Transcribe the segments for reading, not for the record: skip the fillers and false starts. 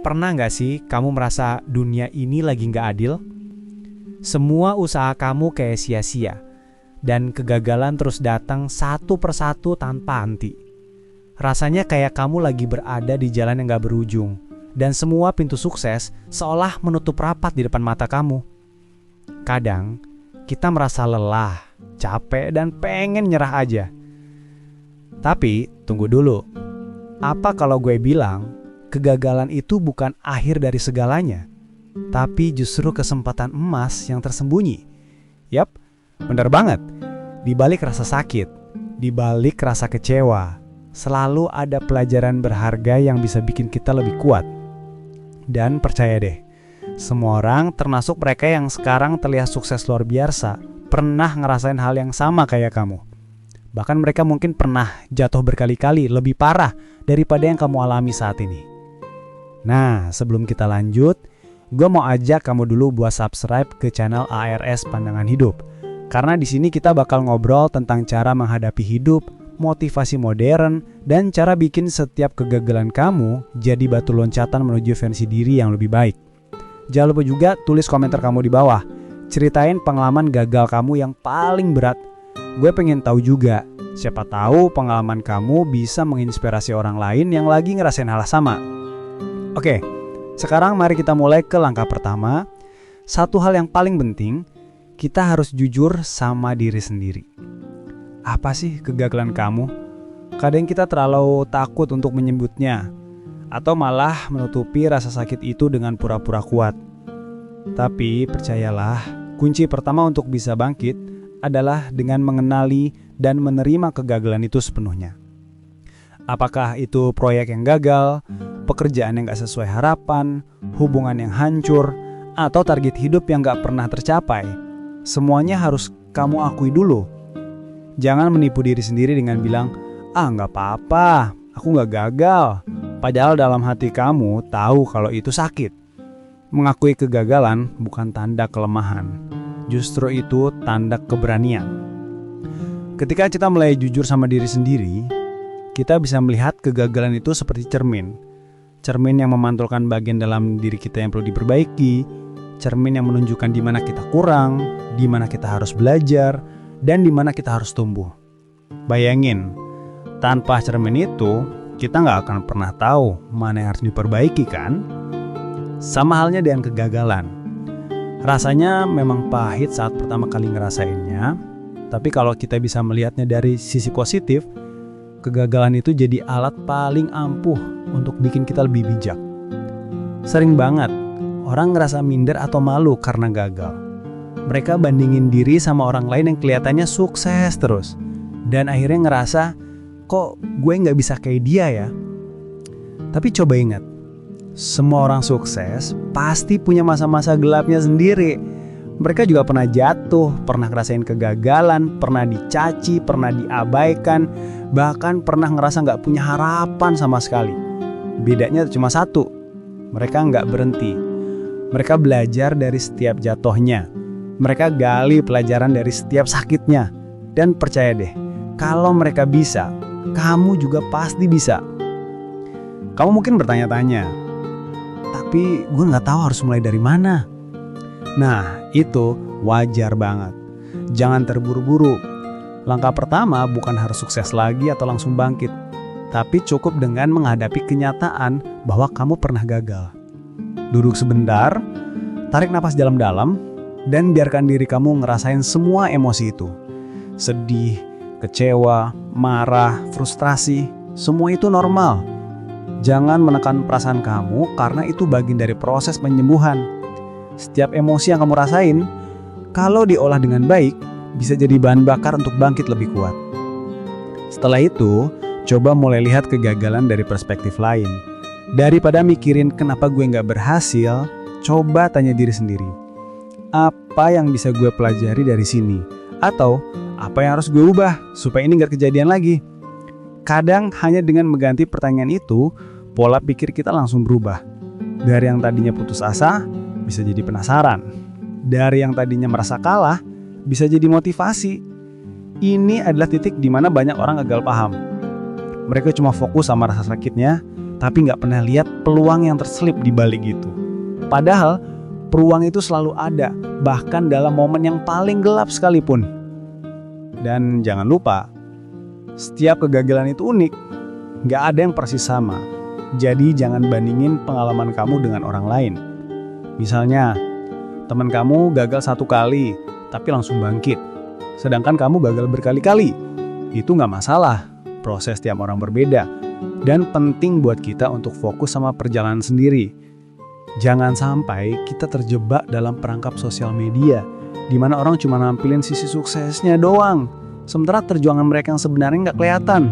Pernah nggak sih kamu merasa dunia ini lagi nggak adil? Semua usaha kamu kayak sia-sia, dan kegagalan terus datang satu persatu tanpa henti. Rasanya kayak kamu lagi berada di jalan yang nggak berujung, dan semua pintu sukses seolah menutup rapat di depan mata kamu. Kadang, kita merasa lelah, capek, dan pengen nyerah aja. Tapi, tunggu dulu. Apa kalau gue bilang, kegagalan itu bukan akhir dari segalanya, tapi justru kesempatan emas yang tersembunyi. Yap, benar banget. Di balik rasa sakit, di balik rasa kecewa, selalu ada pelajaran berharga yang bisa bikin kita lebih kuat. Dan percaya deh, semua orang termasuk mereka yang sekarang terlihat sukses luar biasa, pernah ngerasain hal yang sama kayak kamu. Bahkan mereka mungkin pernah jatuh berkali-kali lebih parah daripada yang kamu alami saat ini. Nah, sebelum kita lanjut, gue mau ajak kamu dulu buat subscribe ke channel ARS Pandangan Hidup. Karena di sini kita bakal ngobrol tentang cara menghadapi hidup, motivasi modern, dan cara bikin setiap kegagalan kamu jadi batu loncatan menuju versi diri yang lebih baik. Jangan lupa juga tulis komentar kamu di bawah. Ceritain pengalaman gagal kamu yang paling berat. Gue pengen tahu juga, siapa tahu pengalaman kamu bisa menginspirasi orang lain yang lagi ngerasain hal sama. Oke, sekarang mari kita mulai ke langkah pertama. Satu hal yang paling penting, kita harus jujur sama diri sendiri. Apa sih kegagalan kamu? Kadang kita terlalu takut untuk menyebutnya, atau malah menutupi rasa sakit itu dengan pura-pura kuat. Tapi percayalah, kunci pertama untuk bisa bangkit adalah dengan mengenali dan menerima kegagalan itu sepenuhnya. Apakah itu proyek yang gagal, pekerjaan yang gak sesuai harapan, hubungan yang hancur, atau target hidup yang gak pernah tercapai. Semuanya harus kamu akui dulu. Jangan menipu diri sendiri dengan bilang, gak apa-apa, aku gak gagal. Padahal dalam hati kamu tahu kalau itu sakit. Mengakui kegagalan bukan tanda kelemahan, justru itu tanda keberanian. Ketika kita mulai jujur sama diri sendiri, kita bisa melihat kegagalan itu seperti cermin. Cermin yang memantulkan bagian dalam diri kita yang perlu diperbaiki, cermin yang menunjukkan di mana kita kurang, di mana kita harus belajar, dan di mana kita harus tumbuh. Bayangin, tanpa cermin itu, kita nggak akan pernah tahu mana yang harus diperbaiki kan? Sama halnya dengan kegagalan. Rasanya memang pahit saat pertama kali ngerasainnya, tapi kalau kita bisa melihatnya dari sisi positif, kegagalan itu jadi alat paling ampuh untuk bikin kita lebih bijak. Sering banget orang ngerasa minder atau malu karena gagal. Mereka bandingin diri sama orang lain yang kelihatannya sukses terus, dan akhirnya ngerasa, kok gue gak bisa kayak dia ya? Tapi coba ingat, semua orang sukses pasti punya masa-masa gelapnya sendiri. Mereka juga pernah jatuh, pernah ngerasain kegagalan, pernah dicaci, pernah diabaikan, bahkan pernah ngerasa gak punya harapan sama sekali. Bedanya cuma satu, mereka gak berhenti. Mereka belajar dari setiap jatuhnya. Mereka gali pelajaran dari setiap sakitnya. Dan percaya deh, kalau mereka bisa, kamu juga pasti bisa. Kamu mungkin bertanya-tanya, tapi gue gak tahu harus mulai dari mana. Nah, itu wajar banget. Jangan terburu-buru. Langkah pertama bukan harus sukses lagi atau langsung bangkit, tapi cukup dengan menghadapi kenyataan bahwa kamu pernah gagal. Duduk sebentar, tarik napas dalam-dalam, dan biarkan diri kamu ngerasain semua emosi itu. Sedih, kecewa, marah, frustrasi, semua itu normal. Jangan menekan perasaan kamu karena itu bagian dari proses penyembuhan. Setiap emosi yang kamu rasain, kalau diolah dengan baik, bisa jadi bahan bakar untuk bangkit lebih kuat. Setelah itu, coba mulai lihat kegagalan dari perspektif lain. Daripada mikirin kenapa gue gak berhasil, coba tanya diri sendiri. Apa yang bisa gue pelajari dari sini? Atau, apa yang harus gue ubah supaya ini gak kejadian lagi? Kadang hanya dengan mengganti pertanyaan itu, pola pikir kita langsung berubah. Dari yang tadinya putus asa, bisa jadi penasaran. Dari yang tadinya merasa kalah, bisa jadi motivasi. Ini adalah titik di mana banyak orang gagal paham. Mereka cuma fokus sama rasa sakitnya, tapi nggak pernah lihat peluang yang terselip di balik itu. Padahal peluang itu selalu ada, bahkan dalam momen yang paling gelap sekalipun. Dan jangan lupa, setiap kegagalan itu unik, nggak ada yang persis sama. Jadi jangan bandingin pengalaman kamu dengan orang lain. Misalnya, teman kamu gagal 1 kali, tapi langsung bangkit. Sedangkan kamu gagal berkali-kali. Itu nggak masalah, proses tiap orang berbeda. Dan penting buat kita untuk fokus sama perjalanan sendiri. Jangan sampai kita terjebak dalam perangkap sosial media, di mana orang cuma nampilin sisi suksesnya doang, sementara perjuangan mereka yang sebenarnya nggak kelihatan.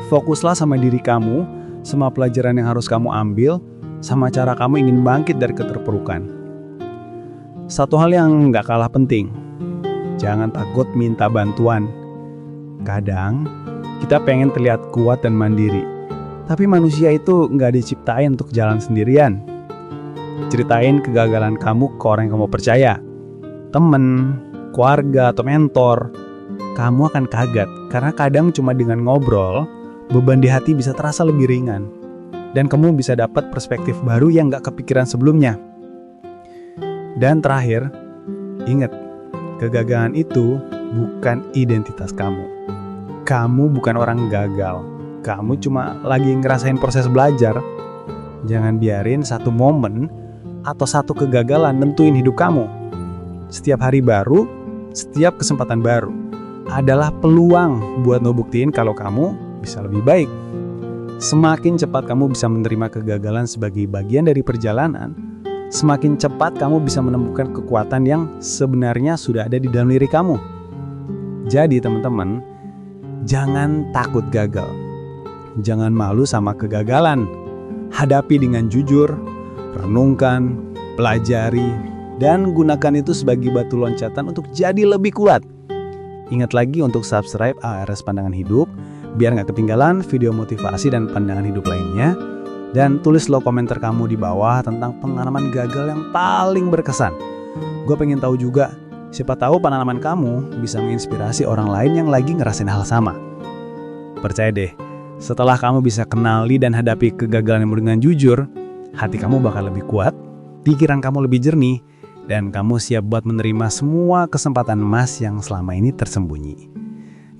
Fokuslah sama diri kamu, sama pelajaran yang harus kamu ambil, sama cara kamu ingin bangkit dari keterpurukan. Satu hal yang nggak kalah penting, jangan takut minta bantuan. Kadang, kita pengen terlihat kuat dan mandiri, tapi manusia itu nggak diciptain untuk jalan sendirian. Ceritain kegagalan kamu ke orang yang kamu percaya, temen, keluarga, atau mentor. Kamu akan kaget, karena kadang cuma dengan ngobrol, beban di hati bisa terasa lebih ringan. Dan kamu bisa dapat perspektif baru yang gak kepikiran sebelumnya. Dan terakhir, ingat, kegagalan itu bukan identitas kamu. Kamu bukan orang gagal. Kamu cuma lagi ngerasain proses belajar. Jangan biarin satu momen atau satu kegagalan nentuin hidup kamu. Setiap hari baru, setiap kesempatan baru adalah peluang buat ngebuktiin kalau kamu bisa lebih baik. Semakin cepat kamu bisa menerima kegagalan sebagai bagian dari perjalanan, semakin cepat kamu bisa menemukan kekuatan yang sebenarnya sudah ada di dalam diri kamu. Jadi teman-teman, jangan takut gagal. Jangan malu sama kegagalan. Hadapi dengan jujur, renungkan, pelajari, dan gunakan itu sebagai batu loncatan untuk jadi lebih kuat. Ingat lagi untuk subscribe ARS Pandangan Hidup, biar nggak ketinggalan video motivasi dan pandangan hidup lainnya. Dan tulis lo komentar kamu di bawah tentang pengalaman gagal yang paling berkesan. Gue pengen tahu juga, siapa tahu pengalaman kamu bisa menginspirasi orang lain yang lagi ngerasain hal sama. Percaya deh, setelah kamu bisa kenali dan hadapi kegagalan dengan jujur, hati kamu bakal lebih kuat, pikiran kamu lebih jernih, dan kamu siap buat menerima semua kesempatan emas yang selama ini tersembunyi.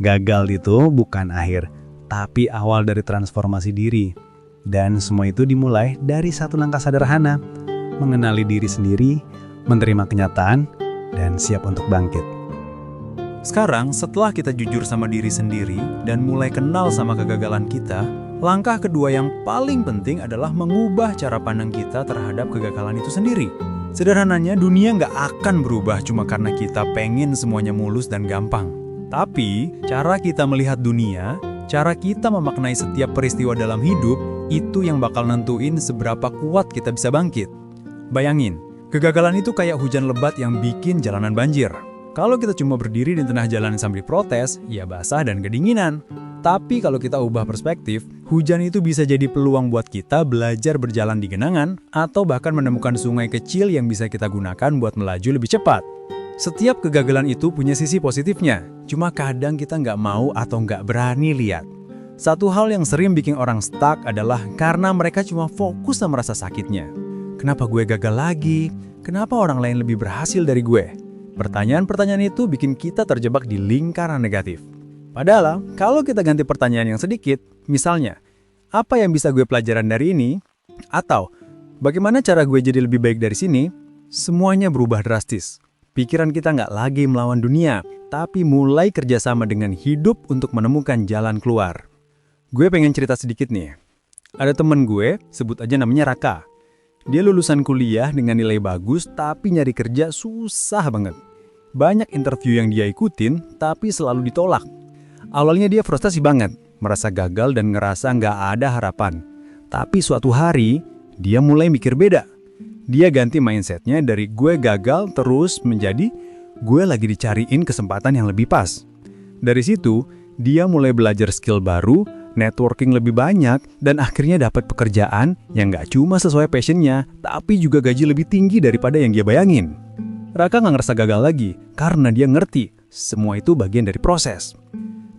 Gagal itu bukan akhir, tapi awal dari transformasi diri. Dan semua itu dimulai dari satu langkah sederhana, mengenali diri sendiri, menerima kenyataan, dan siap untuk bangkit. Sekarang, setelah kita jujur sama diri sendiri dan mulai kenal sama kegagalan kita, langkah kedua yang paling penting adalah mengubah cara pandang kita terhadap kegagalan itu sendiri. Sederhananya, dunia nggak akan berubah cuma karena kita pengen semuanya mulus dan gampang. Tapi, cara kita melihat dunia, cara kita memaknai setiap peristiwa dalam hidup, itu yang bakal nentuin seberapa kuat kita bisa bangkit. Bayangin, kegagalan itu kayak hujan lebat yang bikin jalanan banjir. Kalau kita cuma berdiri di tengah jalan sambil protes, ya basah dan kedinginan. Tapi kalau kita ubah perspektif, hujan itu bisa jadi peluang buat kita belajar berjalan di genangan, atau bahkan menemukan sungai kecil yang bisa kita gunakan buat melaju lebih cepat. Setiap kegagalan itu punya sisi positifnya, cuma kadang kita nggak mau atau nggak berani lihat. Satu hal yang sering bikin orang stuck adalah karena mereka cuma fokus sama rasa sakitnya. Kenapa gue gagal lagi? Kenapa orang lain lebih berhasil dari gue? Pertanyaan-pertanyaan itu bikin kita terjebak di lingkaran negatif. Padahal, kalau kita ganti pertanyaan yang sedikit, misalnya, apa yang bisa gue pelajaran dari ini? Atau, bagaimana cara gue jadi lebih baik dari sini? Semuanya berubah drastis. Pikiran kita nggak lagi melawan dunia, tapi mulai kerjasama dengan hidup untuk menemukan jalan keluar. Gue pengen cerita sedikit nih. Ada temen gue, sebut aja namanya Raka. Dia lulusan kuliah dengan nilai bagus, tapi nyari kerja susah banget. Banyak interview yang dia ikutin, tapi selalu ditolak. Awalnya dia frustasi banget, merasa gagal dan ngerasa nggak ada harapan. Tapi suatu hari, dia mulai mikir beda. Dia ganti mindsetnya dari gue gagal terus menjadi gue lagi dicariin kesempatan yang lebih pas. Dari situ, dia mulai belajar skill baru, networking lebih banyak, dan akhirnya dapat pekerjaan yang nggak cuma sesuai passionnya, tapi juga gaji lebih tinggi daripada yang dia bayangin. Raka nggak ngerasa gagal lagi, karena dia ngerti semua itu bagian dari proses.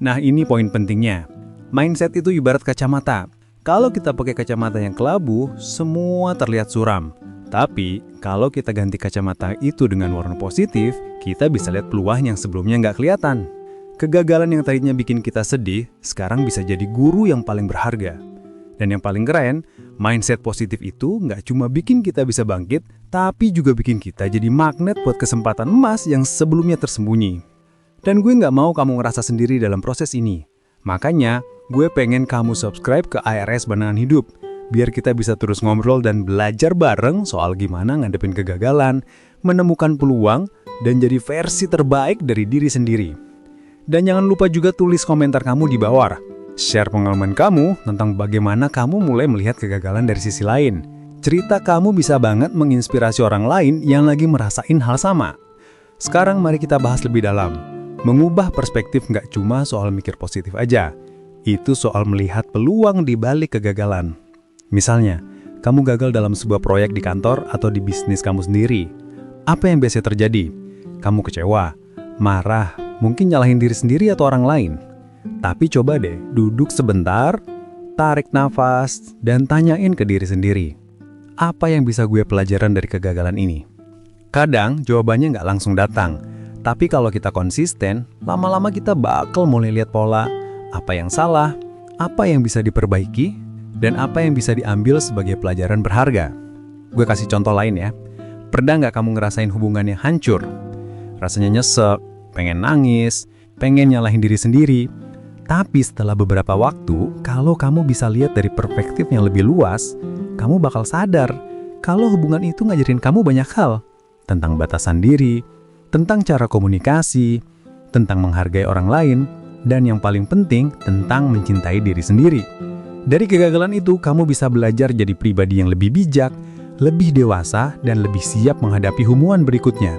Nah, ini poin pentingnya. Mindset itu ibarat kacamata. Kalau kita pakai kacamata yang kelabu, semua terlihat suram. Tapi, kalau kita ganti kacamata itu dengan warna positif, kita bisa lihat peluang yang sebelumnya nggak kelihatan. Kegagalan yang tadinya bikin kita sedih, sekarang bisa jadi guru yang paling berharga. Dan yang paling keren, mindset positif itu nggak cuma bikin kita bisa bangkit, tapi juga bikin kita jadi magnet buat kesempatan emas yang sebelumnya tersembunyi. Dan gue nggak mau kamu ngerasa sendiri dalam proses ini. Makanya, gue pengen kamu subscribe ke ARS Pandangan Hidup, biar kita bisa terus ngobrol dan belajar bareng soal gimana ngadepin kegagalan, menemukan peluang, dan jadi versi terbaik dari diri sendiri. Dan jangan lupa juga tulis komentar kamu di bawah. Share pengalaman kamu tentang bagaimana kamu mulai melihat kegagalan dari sisi lain. Cerita kamu bisa banget menginspirasi orang lain yang lagi merasain hal sama. Sekarang mari kita bahas lebih dalam. Mengubah perspektif nggak cuma soal mikir positif aja. Itu soal melihat peluang di balik kegagalan. Misalnya, kamu gagal dalam sebuah proyek di kantor atau di bisnis kamu sendiri. Apa yang biasa terjadi? Kamu kecewa, marah, mungkin nyalahin diri sendiri atau orang lain. Tapi coba deh, duduk sebentar, tarik nafas, dan tanyain ke diri sendiri. Apa yang bisa gue pelajaran dari kegagalan ini? Kadang jawabannya nggak langsung datang. Tapi kalau kita konsisten, lama-lama kita bakal mulai lihat pola, apa yang salah, apa yang bisa diperbaiki, dan apa yang bisa diambil sebagai pelajaran berharga. Gue kasih contoh lain ya. Pernah nggak kamu ngerasain hubungannya hancur? Rasanya nyesek, pengen nangis, pengen nyalahin diri sendiri. Tapi setelah beberapa waktu, kalau kamu bisa lihat dari perspektif yang lebih luas, kamu bakal sadar kalau hubungan itu ngajarin kamu banyak hal. Tentang batasan diri, tentang cara komunikasi, tentang menghargai orang lain, dan yang paling penting, tentang mencintai diri sendiri. Dari kegagalan itu, kamu bisa belajar jadi pribadi yang lebih bijak, lebih dewasa, dan lebih siap menghadapi hubungan berikutnya.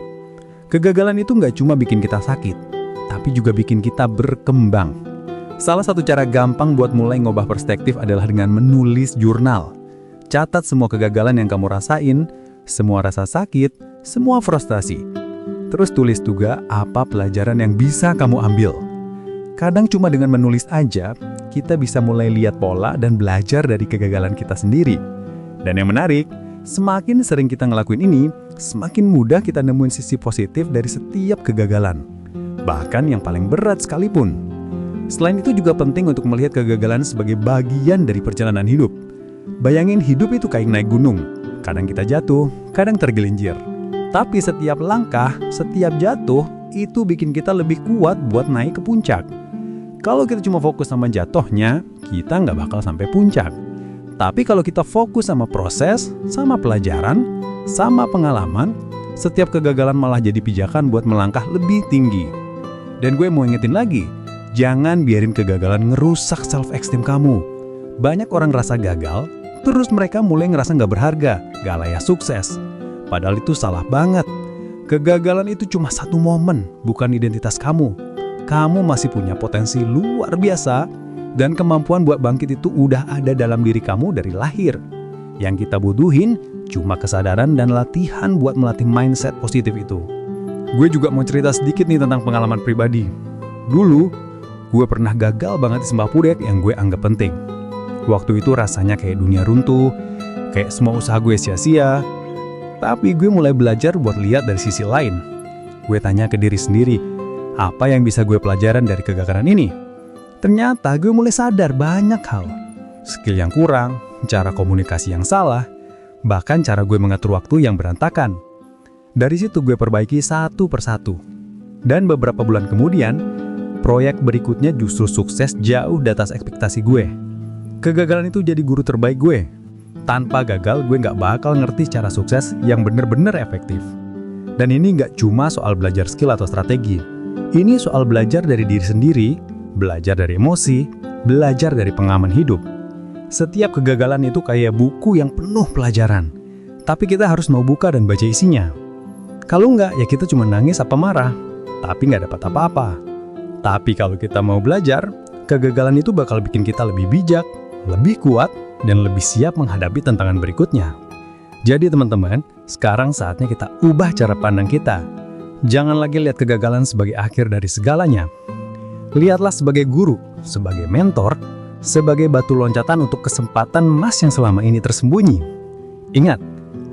Kegagalan itu nggak cuma bikin kita sakit, tapi juga bikin kita berkembang. Salah satu cara gampang buat mulai ngubah perspektif adalah dengan menulis jurnal. Catat semua kegagalan yang kamu rasain, semua rasa sakit, semua frustasi. Terus tulis juga apa pelajaran yang bisa kamu ambil. Kadang cuma dengan menulis aja, kita bisa mulai lihat pola dan belajar dari kegagalan kita sendiri. Dan yang menarik, semakin sering kita ngelakuin ini, semakin mudah kita nemuin sisi positif dari setiap kegagalan. Bahkan yang paling berat sekalipun. Selain itu juga penting untuk melihat kegagalan sebagai bagian dari perjalanan hidup. Bayangin hidup itu kayak naik gunung. Kadang kita jatuh, kadang tergelincir. Tapi setiap langkah, setiap jatuh, itu bikin kita lebih kuat buat naik ke puncak. Kalau kita cuma fokus sama jatuhnya, kita nggak bakal sampai puncak. Tapi kalau kita fokus sama proses, sama pelajaran, sama pengalaman, setiap kegagalan malah jadi pijakan buat melangkah lebih tinggi. Dan gue mau ingetin lagi, jangan biarin kegagalan ngerusak self-esteem kamu. Banyak orang ngerasa gagal, terus mereka mulai ngerasa nggak berharga, nggak layak sukses. Padahal itu salah banget. Kegagalan itu cuma satu momen, bukan identitas kamu. Kamu masih punya potensi luar biasa, dan kemampuan buat bangkit itu udah ada dalam diri kamu dari lahir. Yang kita butuhin cuma kesadaran dan latihan buat melatih mindset positif itu. Gue juga mau cerita sedikit nih tentang pengalaman pribadi. Dulu, gue pernah gagal banget di sembah proyek yang gue anggap penting. Waktu itu rasanya kayak dunia runtuh, kayak semua usaha gue sia-sia. Tapi gue mulai belajar buat lihat dari sisi lain. Gue tanya ke diri sendiri, apa yang bisa gue pelajaran dari kegagalan ini? Ternyata gue mulai sadar banyak hal. Skill yang kurang, cara komunikasi yang salah, bahkan cara gue mengatur waktu yang berantakan. Dari situ gue perbaiki satu persatu. Dan beberapa bulan kemudian, proyek berikutnya justru sukses jauh di atas ekspektasi gue. Kegagalan itu jadi guru terbaik gue. Tanpa gagal, gue nggak bakal ngerti cara sukses yang bener-bener efektif. Dan ini nggak cuma soal belajar skill atau strategi. Ini soal belajar dari diri sendiri, belajar dari emosi, belajar dari pengalaman hidup. Setiap kegagalan itu kayak buku yang penuh pelajaran. Tapi kita harus mau buka dan baca isinya. Kalau nggak, ya kita cuma nangis apa marah. Tapi nggak dapat apa-apa. Tapi kalau kita mau belajar, kegagalan itu bakal bikin kita lebih bijak, lebih kuat, dan lebih siap menghadapi tantangan berikutnya. Jadi teman-teman, sekarang saatnya kita ubah cara pandang kita. Jangan lagi lihat kegagalan sebagai akhir dari segalanya. Lihatlah sebagai guru, sebagai mentor, sebagai batu loncatan untuk kesempatan emas yang selama ini tersembunyi. Ingat,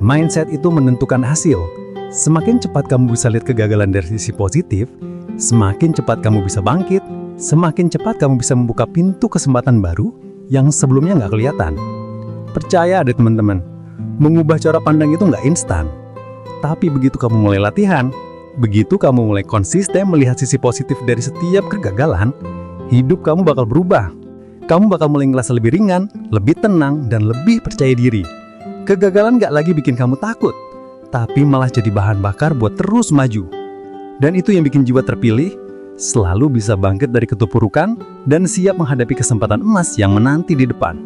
mindset itu menentukan hasil. Semakin cepat kamu bisa lihat kegagalan dari sisi positif, semakin cepat kamu bisa bangkit, semakin cepat kamu bisa membuka pintu kesempatan baru yang sebelumnya nggak kelihatan. Percaya deh teman-teman, mengubah cara pandang itu nggak instan. Tapi begitu kamu mulai latihan, begitu kamu mulai konsisten melihat sisi positif dari setiap kegagalan, hidup kamu bakal berubah. Kamu bakal mulai ngerasa lebih ringan, lebih tenang, dan lebih percaya diri. Kegagalan gak lagi bikin kamu takut, tapi malah jadi bahan bakar buat terus maju. Dan itu yang bikin jiwa terpilih, selalu bisa bangkit dari keterpurukan, dan siap menghadapi kesempatan emas yang menanti di depan.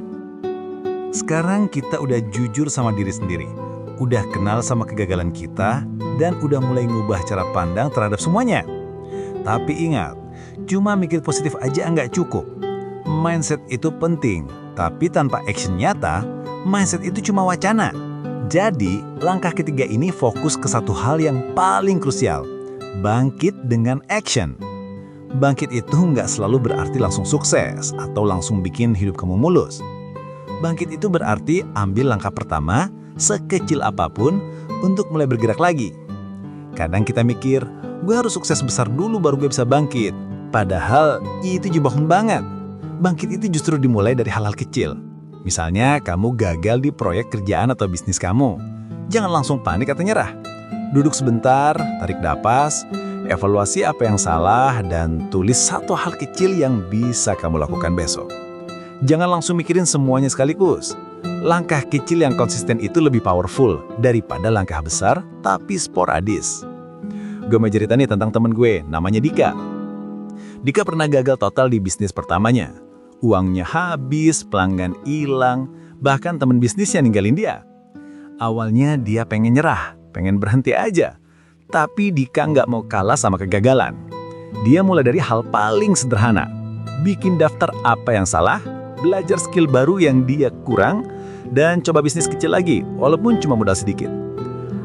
Sekarang kita udah jujur sama diri sendiri, udah kenal sama kegagalan kita, dan udah mulai ngubah cara pandang terhadap semuanya. Tapi ingat, cuma mikir positif aja nggak cukup. Mindset itu penting, tapi tanpa action nyata, mindset itu cuma wacana. Jadi, langkah ketiga ini fokus ke satu hal yang paling krusial, bangkit dengan action. Bangkit itu nggak selalu berarti langsung sukses atau langsung bikin hidup kamu mulus. Bangkit itu berarti ambil langkah pertama, sekecil apapun, untuk mulai bergerak lagi. Kadang kita mikir, gue harus sukses besar dulu baru gue bisa bangkit. Padahal itu bohong banget. Bangkit itu justru dimulai dari hal-hal kecil. Misalnya kamu gagal di proyek kerjaan atau bisnis kamu. Jangan langsung panik atau nyerah. Duduk sebentar, tarik napas, evaluasi apa yang salah, dan tulis satu hal kecil yang bisa kamu lakukan besok. Jangan langsung mikirin semuanya sekaligus. Langkah kecil yang konsisten itu lebih powerful daripada langkah besar tapi sporadis. Gue mau cerita nih tentang temen gue, namanya Dika. Dika pernah gagal total di bisnis pertamanya. Uangnya habis, pelanggan hilang, bahkan teman bisnisnya ninggalin dia. Awalnya dia pengen nyerah, pengen berhenti aja. Tapi Dika nggak mau kalah sama kegagalan. Dia mulai dari hal paling sederhana. Bikin daftar apa yang salah, belajar skill baru yang dia kurang, dan coba bisnis kecil lagi, walaupun cuma modal sedikit.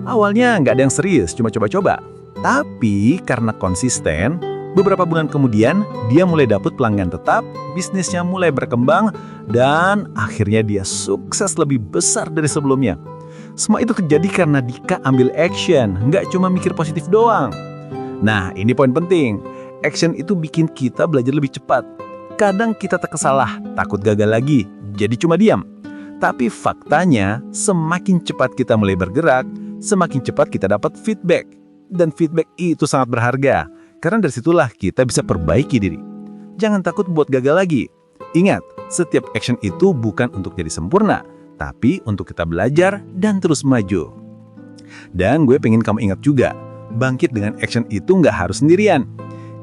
Awalnya nggak ada yang serius, cuma coba-coba. Tapi karena konsisten, beberapa bulan kemudian, dia mulai dapat pelanggan tetap, bisnisnya mulai berkembang, dan akhirnya dia sukses lebih besar dari sebelumnya. Semua itu terjadi karena Dika ambil action, nggak cuma mikir positif doang. Nah, ini poin penting. Action itu bikin kita belajar lebih cepat. Kadang kita terkesalah, takut gagal lagi, jadi cuma diam. Tapi faktanya, semakin cepat kita mulai bergerak, semakin cepat kita dapat feedback. Dan feedback itu sangat berharga. Karena dari situlah kita bisa perbaiki diri. Jangan takut buat gagal lagi. Ingat, setiap action itu bukan untuk jadi sempurna, tapi untuk kita belajar dan terus maju. Dan gue pengen kamu ingat juga, bangkit dengan action itu nggak harus sendirian.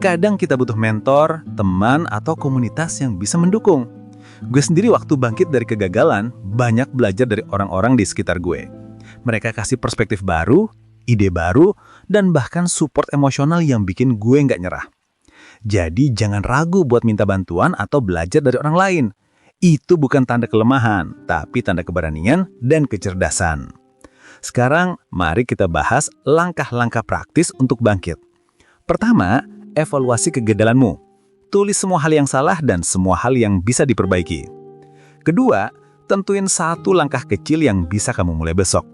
Kadang kita butuh mentor, teman, atau komunitas yang bisa mendukung. Gue sendiri waktu bangkit dari kegagalan, banyak belajar dari orang-orang di sekitar gue. Mereka kasih perspektif baru, ide baru, dan bahkan support emosional yang bikin gue nggak nyerah. Jadi jangan ragu buat minta bantuan atau belajar dari orang lain. Itu bukan tanda kelemahan, tapi tanda keberanian dan kecerdasan. Sekarang, mari kita bahas langkah-langkah praktis untuk bangkit. Pertama, evaluasi kegagalanmu. Tulis semua hal yang salah dan semua hal yang bisa diperbaiki. Kedua, tentuin satu langkah kecil yang bisa kamu mulai besok.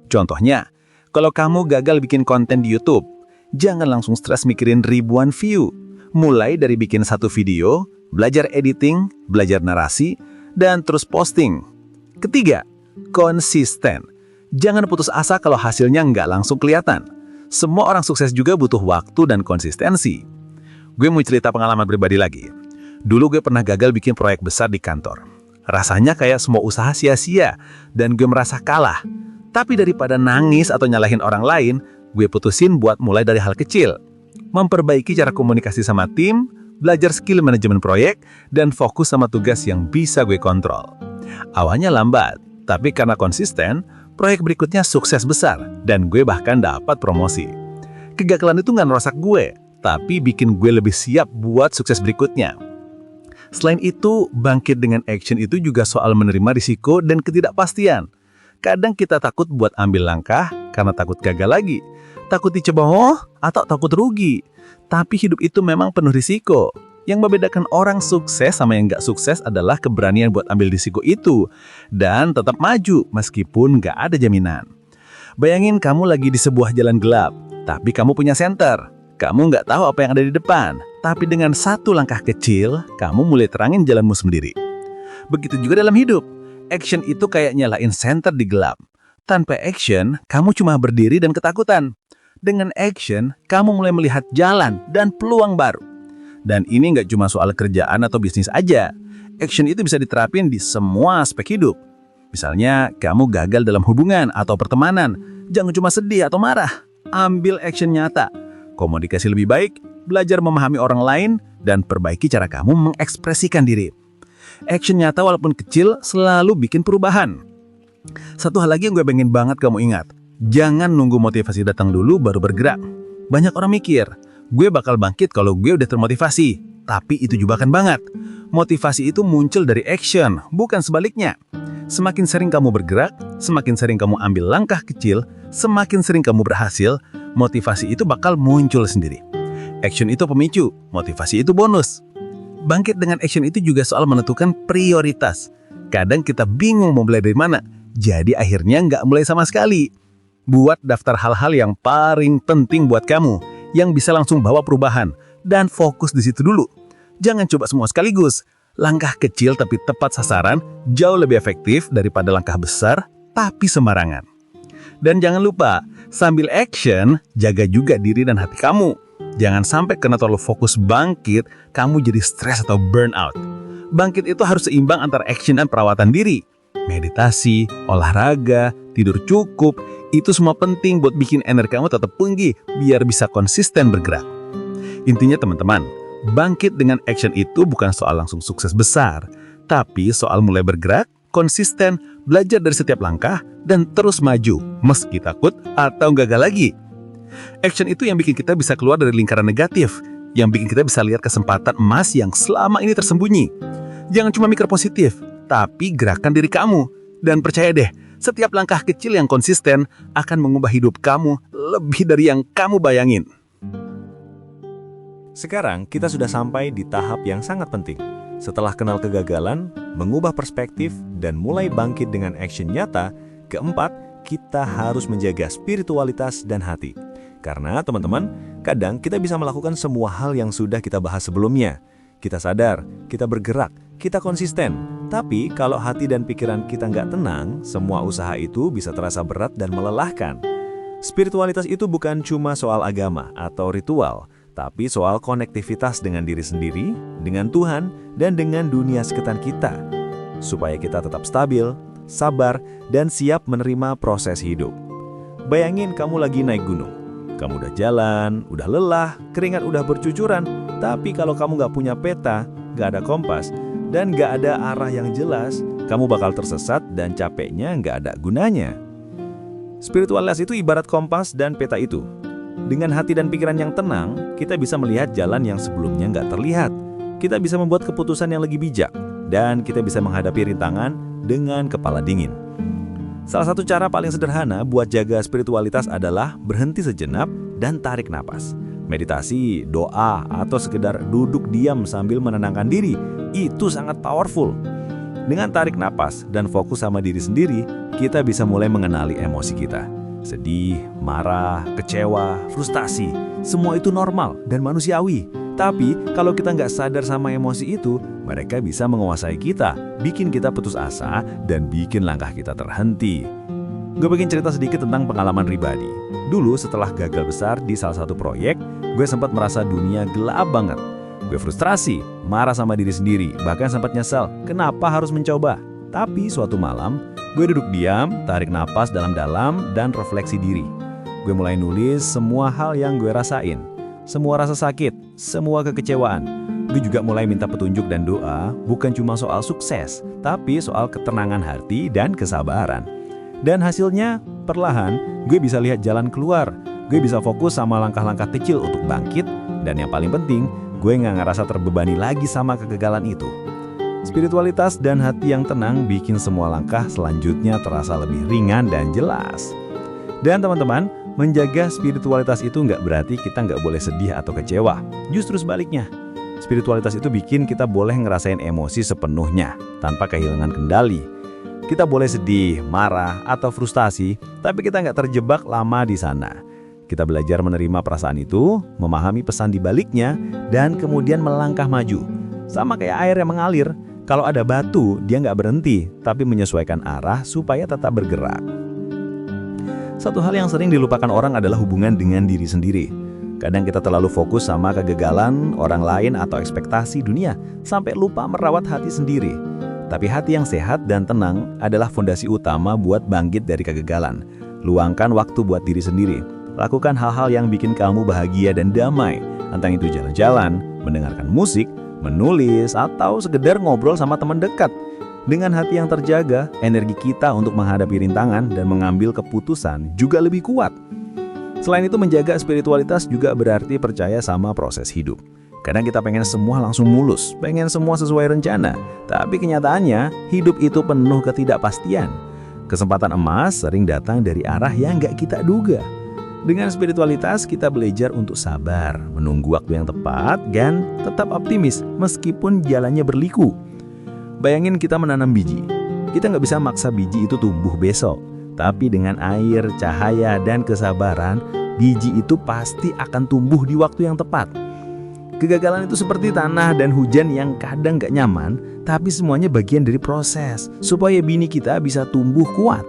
Contohnya, kalau kamu gagal bikin konten di YouTube, jangan langsung stres mikirin ribuan view. Mulai dari bikin satu video, belajar editing, belajar narasi, dan terus posting. Ketiga, konsisten. Jangan putus asa kalau hasilnya nggak langsung kelihatan. Semua orang sukses juga butuh waktu dan konsistensi. Gue mau cerita pengalaman pribadi lagi. Dulu gue pernah gagal bikin proyek besar di kantor. Rasanya kayak semua usaha sia-sia, dan gue merasa kalah. Tapi daripada nangis atau nyalahin orang lain, gue putusin buat mulai dari hal kecil. Memperbaiki cara komunikasi sama tim, belajar skill manajemen proyek, dan fokus sama tugas yang bisa gue kontrol. Awalnya lambat, tapi karena konsisten, proyek berikutnya sukses besar, dan gue bahkan dapat promosi. Kegagalan itu nggak merusak gue, tapi bikin gue lebih siap buat sukses berikutnya. Selain itu, bangkit dengan action itu juga soal menerima risiko dan ketidakpastian. Kadang kita takut buat ambil langkah karena takut gagal lagi, takut diceboh atau takut rugi. Tapi hidup itu memang penuh risiko. Yang membedakan orang sukses sama yang nggak sukses adalah keberanian buat ambil risiko itu dan tetap maju meskipun nggak ada jaminan. Bayangin kamu lagi di sebuah jalan gelap, tapi kamu punya senter. Kamu nggak tahu apa yang ada di depan, tapi dengan satu langkah kecil, kamu mulai terangin jalanmu sendiri. Begitu juga dalam hidup. Action itu kayak nyalain senter di gelap. Tanpa action, kamu cuma berdiri dan ketakutan. Dengan action, kamu mulai melihat jalan dan peluang baru. Dan ini nggak cuma soal kerjaan atau bisnis aja. Action itu bisa diterapin di semua aspek hidup. Misalnya, kamu gagal dalam hubungan atau pertemanan. Jangan cuma sedih atau marah. Ambil action nyata. Komunikasi lebih baik, belajar memahami orang lain, dan perbaiki cara kamu mengekspresikan diri. Action nyata walaupun kecil selalu bikin perubahan. Satu hal lagi yang gue pengen banget kamu ingat. Jangan nunggu motivasi datang dulu baru bergerak. Banyak orang mikir, gue bakal bangkit kalau gue udah termotivasi. Tapi itu jebakan banget. Motivasi itu muncul dari action, bukan sebaliknya. Semakin sering kamu bergerak, semakin sering kamu ambil langkah kecil, semakin sering kamu berhasil, motivasi itu bakal muncul sendiri. Action itu pemicu, motivasi itu bonus. Bangkit dengan action itu juga soal menentukan prioritas. Kadang kita bingung mau mulai dari mana, jadi akhirnya nggak mulai sama sekali. Buat daftar hal-hal yang paling penting buat kamu, yang bisa langsung bawa perubahan, dan fokus di situ dulu. Jangan coba semua sekaligus. Langkah kecil tapi tepat sasaran jauh lebih efektif daripada langkah besar tapi sembarangan. Dan jangan lupa, sambil action, jaga juga diri dan hati kamu. Jangan sampai karena terlalu fokus bangkit, kamu jadi stres atau burnout. Bangkit itu harus seimbang antara action dan perawatan diri. Meditasi, olahraga, tidur cukup, itu semua penting buat bikin energi kamu tetap tinggi biar bisa konsisten bergerak. Intinya teman-teman, bangkit dengan action itu bukan soal langsung sukses besar, tapi soal mulai bergerak, konsisten, belajar dari setiap langkah, dan terus maju, meski takut atau gagal lagi. Action itu yang bikin kita bisa keluar dari lingkaran negatif, yang bikin kita bisa lihat kesempatan emas yang selama ini tersembunyi. Jangan cuma mikir positif, tapi gerakan diri kamu. Dan percaya deh, setiap langkah kecil yang konsisten akan mengubah hidup kamu lebih dari yang kamu bayangin. Sekarang kita sudah sampai di tahap yang sangat penting. Setelah kenal kegagalan, mengubah perspektif, dan mulai bangkit dengan action nyata, keempat, kita harus menjaga spiritualitas dan hati. Karena teman-teman, kadang kita bisa melakukan semua hal yang sudah kita bahas sebelumnya. Kita sadar, kita bergerak, kita konsisten. Tapi kalau hati dan pikiran kita nggak tenang, semua usaha itu bisa terasa berat dan melelahkan. Spiritualitas itu bukan cuma soal agama atau ritual, tapi soal konektivitas dengan diri sendiri, dengan Tuhan, dan dengan dunia sekitar kita. Supaya kita tetap stabil, sabar, dan siap menerima proses hidup. Bayangin kamu lagi naik gunung. Kamu udah jalan, udah lelah, keringat udah bercucuran, tapi kalau kamu nggak punya peta, nggak ada kompas, dan nggak ada arah yang jelas, kamu bakal tersesat dan capeknya nggak ada gunanya. Spiritualitas itu ibarat kompas dan peta itu. Dengan hati dan pikiran yang tenang, kita bisa melihat jalan yang sebelumnya nggak terlihat. Kita bisa membuat keputusan yang lebih bijak, dan kita bisa menghadapi rintangan dengan kepala dingin. Salah satu cara paling sederhana buat jaga spiritualitas adalah berhenti sejenak dan tarik napas. Meditasi, doa, atau sekedar duduk diam sambil menenangkan diri, itu sangat powerful. Dengan tarik napas dan fokus sama diri sendiri, kita bisa mulai mengenali emosi kita. Sedih, marah, kecewa, frustasi, semua itu normal dan manusiawi. Tapi kalau kita nggak sadar sama emosi itu, mereka bisa menguasai kita, bikin kita putus asa, dan bikin langkah kita terhenti. Gue pengen cerita sedikit tentang pengalaman pribadi. Dulu setelah gagal besar di salah satu proyek, gue sempat merasa dunia gelap banget. Gue frustrasi, marah sama diri sendiri, bahkan sempat nyesal kenapa harus mencoba. Tapi suatu malam, gue duduk diam, tarik napas dalam-dalam, dan refleksi diri. Gue mulai nulis semua hal yang gue rasain. Semua rasa sakit, semua kekecewaan. Gue juga mulai minta petunjuk dan doa, bukan cuma soal sukses, tapi soal ketenangan hati dan kesabaran. Dan hasilnya, perlahan, gue bisa lihat jalan keluar. Gue bisa fokus sama langkah-langkah kecil untuk bangkit, dan yang paling penting, gue nggak ngerasa terbebani lagi sama kegagalan itu. Spiritualitas dan hati yang tenang bikin semua langkah selanjutnya terasa lebih ringan dan jelas. Dan teman-teman, menjaga spiritualitas itu nggak berarti kita nggak boleh sedih atau kecewa. Justru sebaliknya. Spiritualitas itu bikin kita boleh ngerasain emosi sepenuhnya, tanpa kehilangan kendali. Kita boleh sedih, marah, atau frustasi, tapi kita nggak terjebak lama di sana. Kita belajar menerima perasaan itu, memahami pesan di baliknya, dan kemudian melangkah maju. Sama kayak air yang mengalir, kalau ada batu, dia nggak berhenti, tapi menyesuaikan arah supaya tetap bergerak. Satu hal yang sering dilupakan orang adalah hubungan dengan diri sendiri. Kadang kita terlalu fokus sama kegagalan orang lain atau ekspektasi dunia, sampai lupa merawat hati sendiri. Tapi hati yang sehat dan tenang adalah fondasi utama buat bangkit dari kegagalan. Luangkan waktu buat diri sendiri. Lakukan hal-hal yang bikin kamu bahagia dan damai. Entah itu jalan-jalan, mendengarkan musik, menulis, atau sekedar ngobrol sama teman dekat. Dengan hati yang terjaga, energi kita untuk menghadapi rintangan dan mengambil keputusan juga lebih kuat. Selain itu, menjaga spiritualitas juga berarti percaya sama proses hidup. Kadang kita pengen semua langsung mulus, pengen semua sesuai rencana. Tapi kenyataannya, hidup itu penuh ketidakpastian. Kesempatan emas sering datang dari arah yang gak kita duga. Dengan spiritualitas, kita belajar untuk sabar, menunggu waktu yang tepat, dan tetap optimis meskipun jalannya berliku. Bayangin kita menanam biji. Kita nggak bisa maksa biji itu tumbuh besok. Tapi dengan air, cahaya, dan kesabaran, biji itu pasti akan tumbuh di waktu yang tepat. Kegagalan itu seperti tanah dan hujan yang kadang gak nyaman, tapi semuanya bagian dari proses, supaya benih kita bisa tumbuh kuat.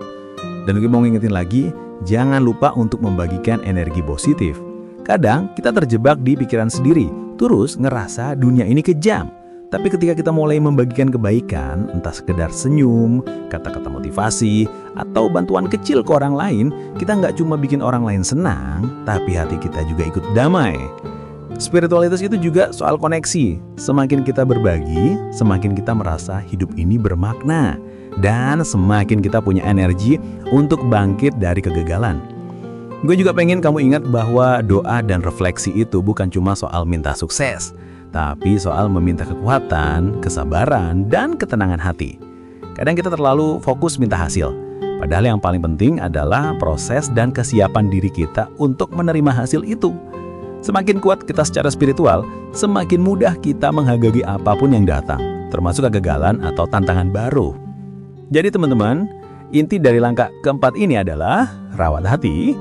Dan gue mau ngingetin lagi, jangan lupa untuk membagikan energi positif. Kadang kita terjebak di pikiran sendiri, terus ngerasa dunia ini kejam. Tapi ketika kita mulai membagikan kebaikan, entah sekedar senyum, kata-kata motivasi, atau bantuan kecil ke orang lain, kita nggak cuma bikin orang lain senang, tapi hati kita juga ikut damai. Spiritualitas itu juga soal koneksi. Semakin kita berbagi, semakin kita merasa hidup ini bermakna. Dan semakin kita punya energi untuk bangkit dari kegagalan. Gue juga pengen kamu ingat bahwa doa dan refleksi itu bukan cuma soal minta sukses, tapi soal meminta kekuatan, kesabaran, dan ketenangan hati. Kadang kita terlalu fokus minta hasil, padahal yang paling penting adalah proses dan kesiapan diri kita untuk menerima hasil itu. Semakin kuat kita secara spiritual, semakin mudah kita menghadapi apapun yang datang, termasuk kegagalan atau tantangan baru. Jadi teman-teman, inti dari langkah keempat ini adalah rawat hati,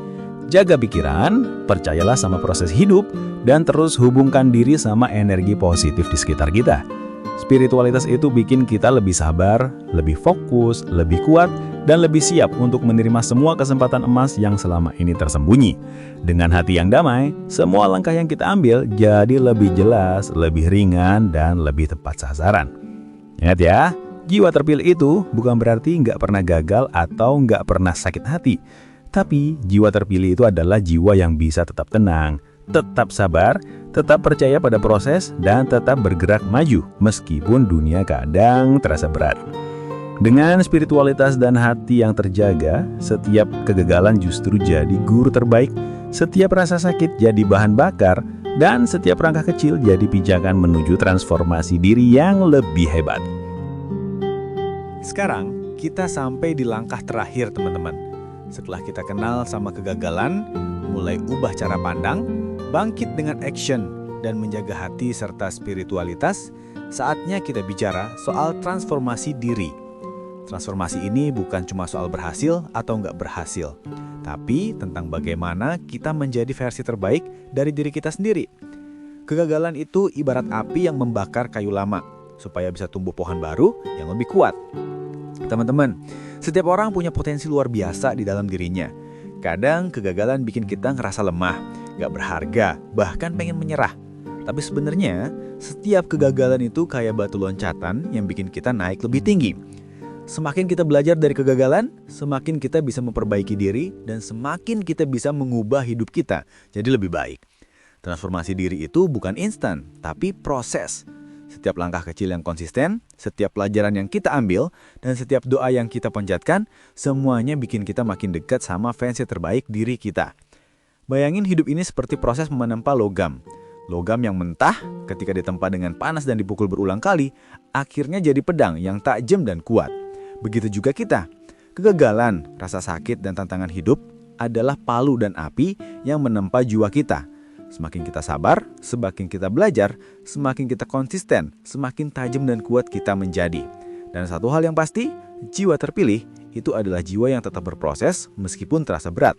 jaga pikiran, percayalah sama proses hidup, dan terus hubungkan diri sama energi positif di sekitar kita. Spiritualitas itu bikin kita lebih sabar, lebih fokus, lebih kuat, dan lebih siap untuk menerima semua kesempatan emas yang selama ini tersembunyi. Dengan hati yang damai, semua langkah yang kita ambil jadi lebih jelas, lebih ringan, dan lebih tepat sasaran. Ingat ya, jiwa terpilih itu bukan berarti nggak pernah gagal atau nggak pernah sakit hati. Tapi jiwa terpilih itu adalah jiwa yang bisa tetap tenang, tetap sabar, tetap percaya pada proses, dan tetap bergerak maju meskipun dunia kadang terasa berat. Dengan spiritualitas dan hati yang terjaga, setiap kegagalan justru jadi guru terbaik, setiap rasa sakit jadi bahan bakar, dan setiap langkah kecil jadi pijakan menuju transformasi diri yang lebih hebat. Sekarang kita sampai di langkah terakhir teman-teman. Setelah kita kenal sama kegagalan, mulai ubah cara pandang, bangkit dengan action, dan menjaga hati serta spiritualitas, saatnya kita bicara soal transformasi diri. Transformasi ini bukan cuma soal berhasil atau nggak berhasil, tapi tentang bagaimana kita menjadi versi terbaik dari diri kita sendiri. Kegagalan itu ibarat api yang membakar kayu lama, supaya bisa tumbuh pohon baru yang lebih kuat. Teman-teman, setiap orang punya potensi luar biasa di dalam dirinya. Kadang kegagalan bikin kita ngerasa lemah, gak berharga, bahkan pengen menyerah. Tapi sebenarnya, setiap kegagalan itu kayak batu loncatan yang bikin kita naik lebih tinggi. Semakin kita belajar dari kegagalan, semakin kita bisa memperbaiki diri, dan semakin kita bisa mengubah hidup kita jadi lebih baik. Transformasi diri itu bukan instan, tapi proses. Setiap langkah kecil yang konsisten, setiap pelajaran yang kita ambil, dan setiap doa yang kita panjatkan, semuanya bikin kita makin dekat sama versi terbaik diri kita. Bayangin hidup ini seperti proses menempa logam. Logam yang mentah ketika ditempa dengan panas dan dipukul berulang kali, akhirnya jadi pedang yang tajam dan kuat. Begitu juga kita. Kegagalan, rasa sakit, dan tantangan hidup adalah palu dan api yang menempa jiwa kita. Semakin kita sabar, semakin kita belajar, semakin kita konsisten, semakin tajam dan kuat kita menjadi. Dan satu hal yang pasti, jiwa terpilih itu adalah jiwa yang tetap berproses meskipun terasa berat.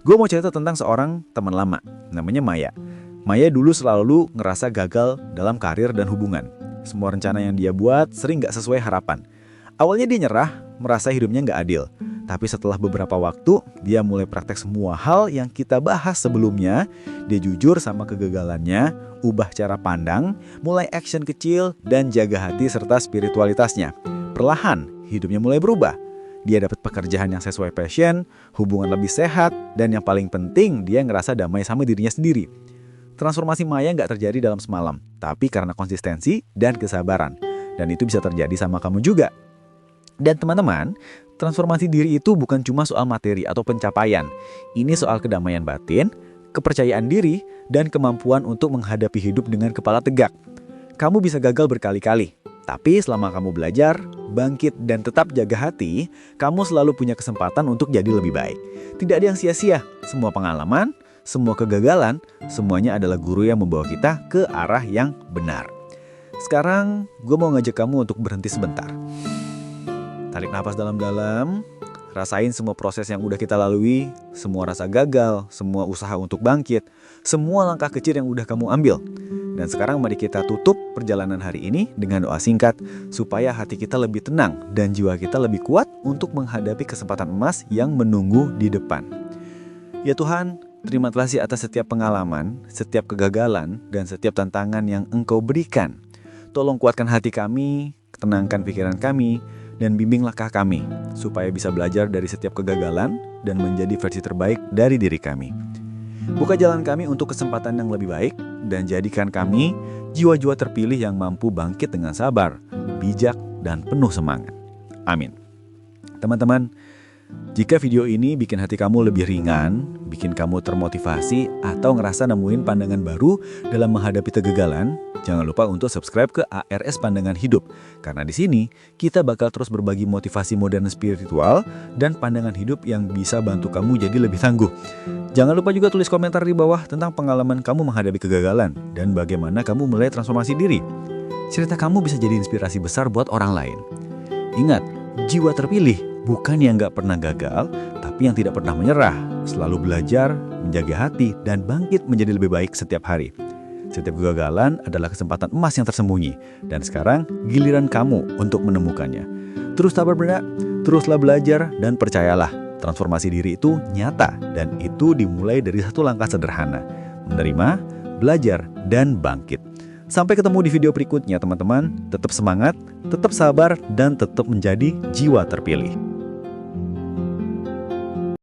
Gue mau cerita tentang seorang teman lama, namanya Maya. Maya dulu selalu ngerasa gagal dalam karir dan hubungan. Semua rencana yang dia buat sering gak sesuai harapan. Awalnya dia nyerah, merasa hidupnya gak adil. Tapi setelah beberapa waktu, dia mulai praktek semua hal yang kita bahas sebelumnya. Dia jujur sama kegagalannya, ubah cara pandang, mulai action kecil, dan jaga hati serta spiritualitasnya. Perlahan, hidupnya mulai berubah. Dia dapat pekerjaan yang sesuai passion, hubungan lebih sehat, dan yang paling penting, dia ngerasa damai sama dirinya sendiri. Transformasi Maya nggak terjadi dalam semalam, tapi karena konsistensi dan kesabaran. Dan itu bisa terjadi sama kamu juga. Dan teman-teman, transformasi diri itu bukan cuma soal materi atau pencapaian. Ini soal kedamaian batin, kepercayaan diri, dan kemampuan untuk menghadapi hidup dengan kepala tegak. Kamu bisa gagal berkali-kali, tapi selama kamu belajar, bangkit, dan tetap jaga hati, kamu selalu punya kesempatan untuk jadi lebih baik. Tidak ada yang sia-sia, semua pengalaman, semua kegagalan, semuanya adalah guru yang membawa kita ke arah yang benar. Sekarang, gue mau ngajak kamu untuk berhenti sebentar. Tarik napas dalam-dalam, rasain semua proses yang udah kita lalui, semua rasa gagal, semua usaha untuk bangkit, semua langkah kecil yang udah kamu ambil. Dan sekarang mari kita tutup perjalanan hari ini dengan doa singkat, supaya hati kita lebih tenang dan jiwa kita lebih kuat untuk menghadapi kesempatan emas yang menunggu di depan. Ya Tuhan, terima kasih atas setiap pengalaman, setiap kegagalan, dan setiap tantangan yang Engkau berikan. Tolong kuatkan hati kami, tenangkan pikiran kami, dan bimbing langkah kami, supaya bisa belajar dari setiap kegagalan dan menjadi versi terbaik dari diri kami. Buka jalan kami untuk kesempatan yang lebih baik, dan jadikan kami jiwa-jiwa terpilih yang mampu bangkit dengan sabar, bijak, dan penuh semangat. Amin. Teman-teman, jika video ini bikin hati kamu lebih ringan, bikin kamu termotivasi, atau ngerasa nemuin pandangan baru dalam menghadapi kegagalan, jangan lupa untuk subscribe ke ARS Pandangan Hidup. Karena di sini, kita bakal terus berbagi motivasi modern spiritual dan pandangan hidup yang bisa bantu kamu jadi lebih tangguh. Jangan lupa juga tulis komentar di bawah tentang pengalaman kamu menghadapi kegagalan dan bagaimana kamu mulai transformasi diri. Cerita kamu bisa jadi inspirasi besar buat orang lain. Ingat, jiwa terpilih bukan yang gak pernah gagal, tapi yang tidak pernah menyerah, selalu belajar, menjaga hati, dan bangkit menjadi lebih baik setiap hari. Setiap kegagalan adalah kesempatan emas yang tersembunyi, dan sekarang giliran kamu untuk menemukannya. Terus sabar benda, teruslah belajar, dan percayalah, transformasi diri itu nyata, dan itu dimulai dari satu langkah sederhana, menerima, belajar, dan bangkit. Sampai ketemu di video berikutnya teman-teman, tetap semangat, tetap sabar, dan tetap menjadi jiwa terpilih.